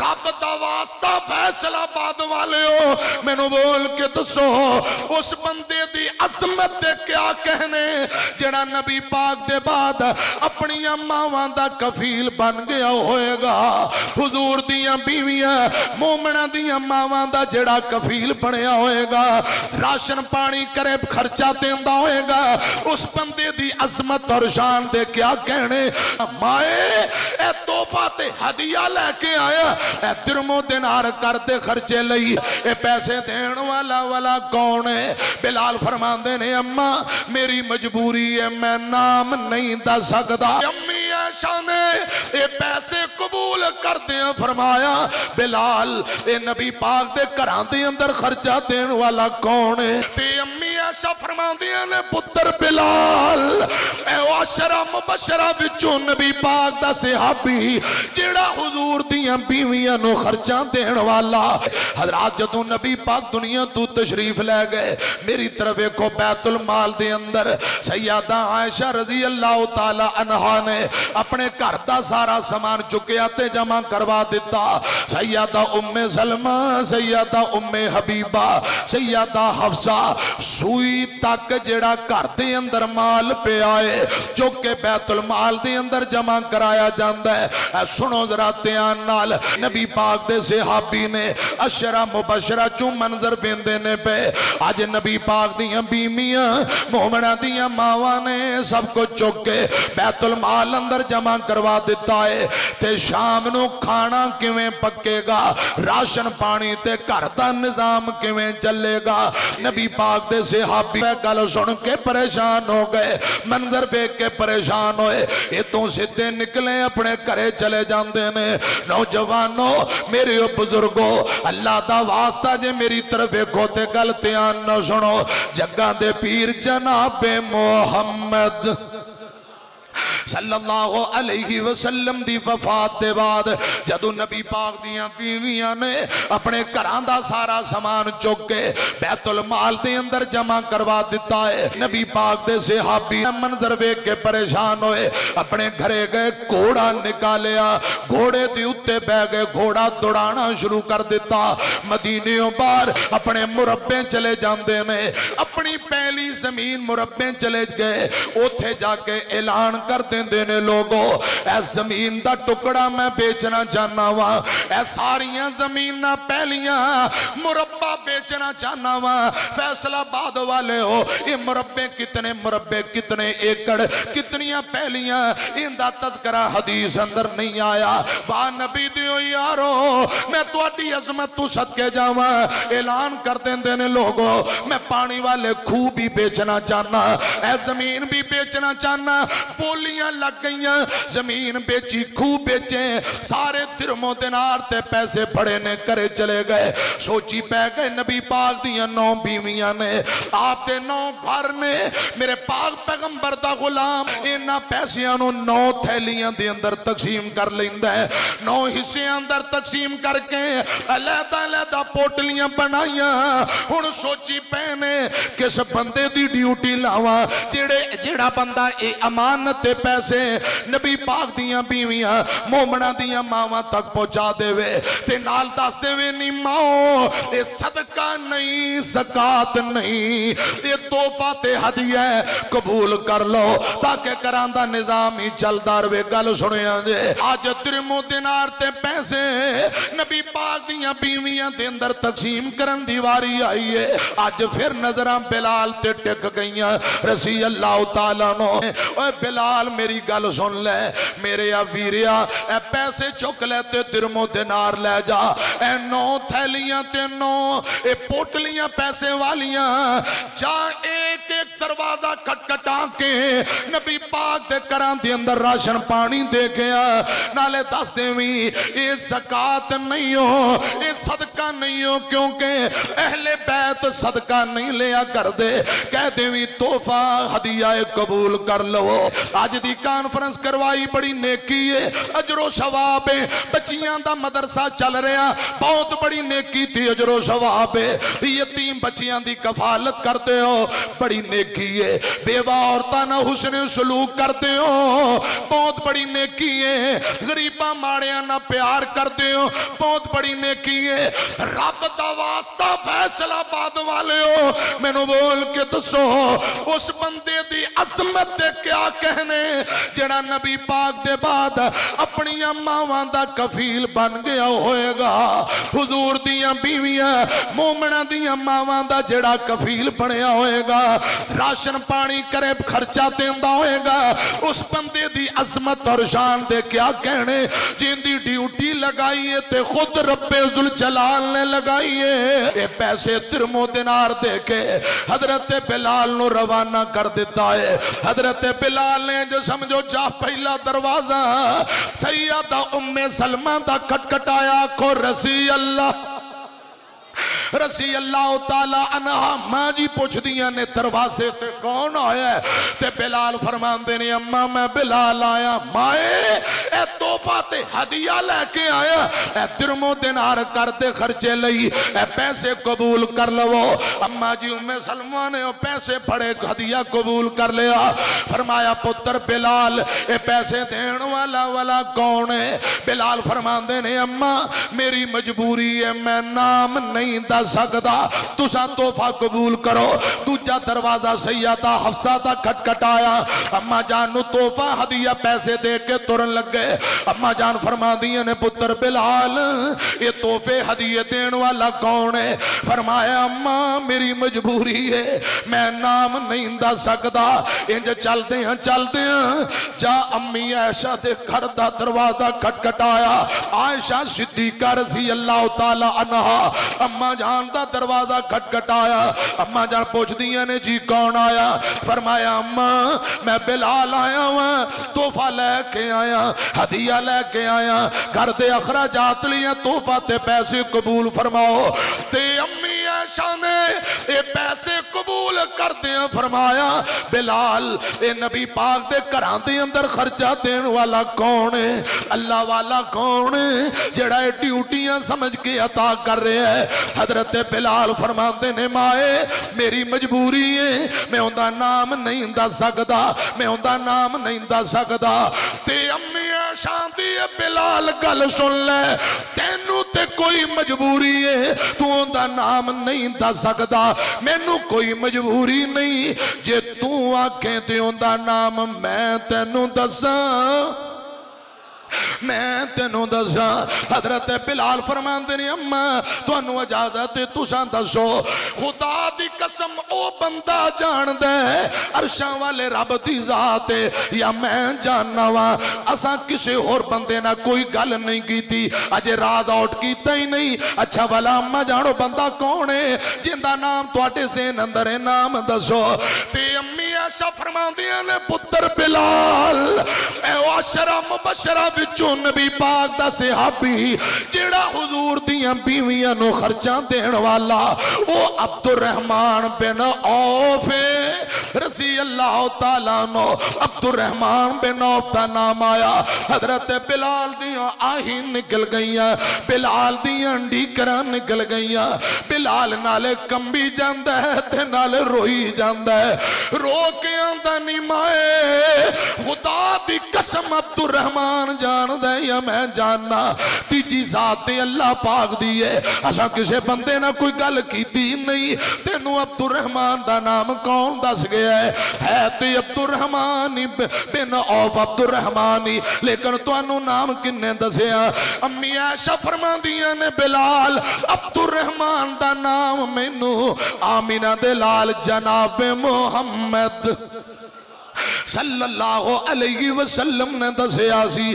رب دا واسطہ فیصلہ آباد والے ہو مینوں بول کے دسو اس بندے دی عظمت دے کیا کہنے جڑا نبی پاک دے بعد اپنی ماواں دا کفیل بن گیا ہوئے گا حضور دیاں بیویاں مومنہ دیاں ماواں دا جڑا کفیل بنیا ہوئے گا راشن پانی کرے خرچہ دیندہ ہوئے گا اس بندے دی عظمت اور شان دے کیا کہنے مائے اے توفہ تے ہدیہ لے کے آیا اے درم و دینار کرتے خرچے لئی اے پیسے دین والا کون ہے بلال فرماندے نے اماں میری مجبوری ہے میں نام نہیں دا سکتا امی عائشہ نے اے پیسے قبول کر دیا فرمایا بلال اے نبی پاک دے گھراں دے اندر خرچہ دین والا کون ہے تے امی عائشہ فرماندیاں نے پتر بلال اے عشرہ مبشرہ وچوں نبی پاک دا صحابی جیڑا حضور دیاں بیویاں نو خرچہ دین والا حضرات جدوں نبی پاک دنیا تو تشریف لے گئے میری طرف ایکو بیت المال دے اندر سیدہ عائشہ رضی اللہ تعالی عنہ نے اپنے گھر دا سارا سامان چکیا تے جمع کروا دیتا سیدہ ام سلمہ سیدہ ام حبیبہ سیدہ حفصہ سوئی تک جڑا گھر دے اندر مال پہ آئے جو کہ بیت المال دے اندر جمع کرایا جاندہ ہے سنو ذرا تیان نال نبی پاک دے صحابی نے عشرہ مبشرہ چوں منظر بیندے پہ آج نبی پاک دیاں بیمیاں مومنہ دیاں ماواں نے سب کو چکے بیت المال اندر جمع کروا دیتا ہے تے شام نو کھانا کیویں پکے گا راشن پانی تے گھر دا نظام کیویں چلے گا نبی پاک دے صحابی گل سن کے پریشان ہو گئے منظر دیکھ کے پریشان ہوئے یہ تو سدھے نکلے اپنے گھرے چلے جاندے نے نوجوانوں میرے بزرگوں اللہ دا واسطہ جے میری طرف کھوتے گلتیاں نہ سنو جگہ دے پیر جناب محمد صلی اللہ علیہ وسلم دی وفات دے بعد جدو نبی پاک دیاں بیویاں نے اپنے گھران دا سارا سامان چک کے بیت المال دے اندر جمع کروا دیتا ہے نبی پاک دے صحابی منظر دیکھ کے پریشان ہوئے اپنے گھرے گئے گھوڑا نکالیا گھوڑے دی اتے بہ گئے گھوڑا دوڑانا شروع کر دیتا مدینیوں بار اپنے مربے چلے جاندے نے اپنی پہلی زمین مربے چلے گئے اوتھے جا کے اعلان کر دینے لوگوں اے زمین دا ٹکڑا میں بیچنا چاہنا ہوا اے ساریاں زمیناں پہلیاں مربع بیچنا چاہنا ہوا فیصلہ آباد والے ہو یہ مربع کتنے ایکڑ کتنیاں پہلیاں ان دا تذکرہ حدیث اندر نہیں آیا واہ نبی دیو یارو میں تو اڈی عظمت تو صدقے جاواں اعلان کر دینے لوگوں میں پانی والے کھو بھی بیچنا چاہنا اے زمین بھی بیچنا چاہنا بولیاں لگ گئیاں زمین بیچی کھو بیچیں سارے درم و دینار تے پیسے پڑے نے کرے چلے گئے سوچی پہ گئے نبی پاک دیاں 9 بیویاں نے آپ دے 9 گھر نے میرے پاک پیغمبر دا غلام انہاں پیسیاں نو 9 تھیلیاں دے اندر تقسیم کر لیندہ ہے 9 حصے اندر تقسیم کر کے علیحدہ پوٹلیاں بنائیاں ہن سوچی پہنے کس بندے دی ڈیوٹی لاواں جیڑا بندہ اے امانت تے پیسے نبی پاک دیاں بیویاں مومنہ دیاں ماواں تک پہنچا دے وے تے نال دس دے وے نہیں ماؤ اے صدقہ نہیں زکاة نہیں اے توفہ تے ہدیہ قبول کر لو تاکہ کراندہ نظام ہی چل دار وے گل سنیاں جے آج درم و دینار تے پیسے نبی پاک دیاں بیویاں دے اندر تقسیم کرن دیواری آئی ہے آج پھر نظرہ بلال تے ٹک گئیاں رضی اللہ تعالیٰ نو اے بلال میری گل سن لے میرے ویریا اے پیسے چک لیتے درم و دینار لے جا اے 9 تھیلیاں تے 9 اے پوٹلیاں پیسے والیاں جا ایک دروازہ کھٹکھٹا کے نبی پاک دے کران دے اندر راشن پانی دے گیا نالے دس دے وی یہ زکاة نہیں ہو یہ صدقہ نہیں ہو کیونکہ اہل بیت صدقہ نہیں لیا کر دے کہہ دے وی तोहफा हदिया कबूल कर लो। अज दी कॉन्फ्रेंस करवाई बड़ी नेकी है, अजरो सवाब है। बच्चियां दा मदरसा चल रहा, बहुत बड़ी नेकी थी, अजरो सवाब है। यतीम बच्चियां दी कफालत करते हो, बड़ी नेकी है। बेवा औरतां नाल हुस्न सलूक करते हो, बहुत बड़ी नेकी है। गरीबां माड़ियां नाल प्यार करते हो, बहुत बड़ी नेकी है। रब दा वास्ता फैसलाबाद वाले हो, मैनू बोल के दसो उस बंदे दी अजमत दे क्या कहने जेड़ा नबी पाक दे बाद अपनी मावां दा कफील बन गया होएगा। हुजूर दियां बीवियां मोमना दियां मावां दा जेड़ा कफील बनया होएगा, राशन पानी करे खर्चा देंदा होएगा, उस बंदे दी अजमत और शान दे क्या कहने जिंदी ड्यूटी लगाई है ते खुद रब्बे जुल जलाल ने लगाई है। ये पैसे तिरमो दिनार दे के हजरत बिलाल नु रवाना कर दिता है। हजरत बिलाल ने जो समझो जा पहला दरवाजा सैयदा उम्मे सलमा दा खटखटाया, आखो रसी अल्लाह रसी अल्लाह ताला अन्हा। मां जी पुछदियां ने दरवाजे ते कौन आया है, ते बिलाल फरमांदे ने अम्मा मैं बिलाल आया। माए ए तोहफा ते हदिया लेके आया, ए दिरमो दिनार कर दे खर्चे लई, ए पैसे कबूल कर लवो। अम्मा जी उम्मे सलमा ने पैसे फड़े, हदिया कबूल कर लिया। फरमाया पुत्र बिलाल ए पैसे देने वाला कौन है? बिलाल फरमांदे ने अम्मा मेरी मजबूरी है, मैं नाम नहीं दस सकदा, तुसा तोहफा कबूल करो। दूजा दरवाजा सैयदा हफ्सा दा खटखटाया। अम्मा जान नु तोहफा हदिया पैसे दे के तुरन लगे। अम्मा जान फरमादियां ने पुत्र बिलाल ये तोहफे हदिये देने वाला कौन है? फरमाया अम्मा मेरी मजबूरी है, मैं नाम नहीं दस सकदा। इंज चलदे हैं जा अम्मी आयशा दे घर दा दरवाजा खटखटाया। आयशा सिद्दीका रज़ी अल्लाह ताला अन्हा अम्मा जान दा दरवाजा खटखटाया। अम्मा जान पूछदियां ने जी कौन आया? फरमाया अम्मा मैं बिलाल आया वां, तोहफा लेके आया, हदिया लेके आया, घर दे अखराजात लिया, तोहफा ते पैसे कबूल फरमाओ। ते अम्मी आयशा ने ये पैसे कबूल करदे फरमाया बिलाल ए नबी पाक दे घरां दे अंदर खर्चा देने वाला कौन है? अल्लाह वाला कौन है जेड़ा ड्यूटियां समझ के अता कर रहा है? हजरत बिलाल फरमाते ने माए मेरी मजबूरी है, मैं उनका नाम नहीं दस सकदा, मैं उनका नाम नहीं दस सकदा। ते अम्मी शांति है बिलाल गल सुन ले, तेनू ते कोई मजबूरी है, तू उनका नाम नहीं दस सकदा, मैनू कोई मजबूरी नहीं, जे तू आखे ते उनका नाम मैं तेनू दसा, मैं तेनों दसा। हजरत बिलाल फरमांदे ने अम्मा तुहानू इजाजत है, तुसां दसो। खुदा दी कसम ओ बंदा जानदा है अरशां वाले रब दी जात है या मैं जानना वा, असां किसी होर बंदे ना कोई गल नहीं कीती, अजे राज आउट कीता ही नहीं। अच्छा वाला अम्मा जानो बंदा कौन है जिंदा नाम तुहाडे ज़हन अंदर है, नाम दसो। ते अम्मी आयशा फरमांदियां ने पुत्र बिलाल ए अशरा मुबशरा विचों नबी पाक दा सहाबी जेड़ा हुजूर दियां बीवियां नु खर्चा देने वाला ओ अब्दुर्रहमान बिन औफ रज़ी अल्लाह ताला नो। अब्दुर्रहमान बिन औफ दा नाम आया। हजरत बिलाल दियां आही निकल गईयां, बिलाल दियां ढीकरां निकल गईयां। बिलाल नाले कंबी जांदा है ते नाले रोई जांदा है, रो के आंदा नी माए खुदा दी कसम अब्दुर्रहमान जानदा या मैं जानना, तीजी जात ते अल्लाह पाक दी है, असा किसी बंदे ना कोई गल कीती नहीं। तेनू अब्दुर्रहमान दा नाम कौन दस गया है ते अब्दुर्रहमान बिन औफ अब्दुर्रहमान ही, लेकिन तुहानू नाम किन्ने दसिया? अम्मी आयशा फरमांदियां ने बिलाल अब्दुर्रहमान दा नाम मैनू आमिना दे लाल जनाब मुहम्मद सल्लल्लाहु अलैहि वसल्लम ने दसिया सी।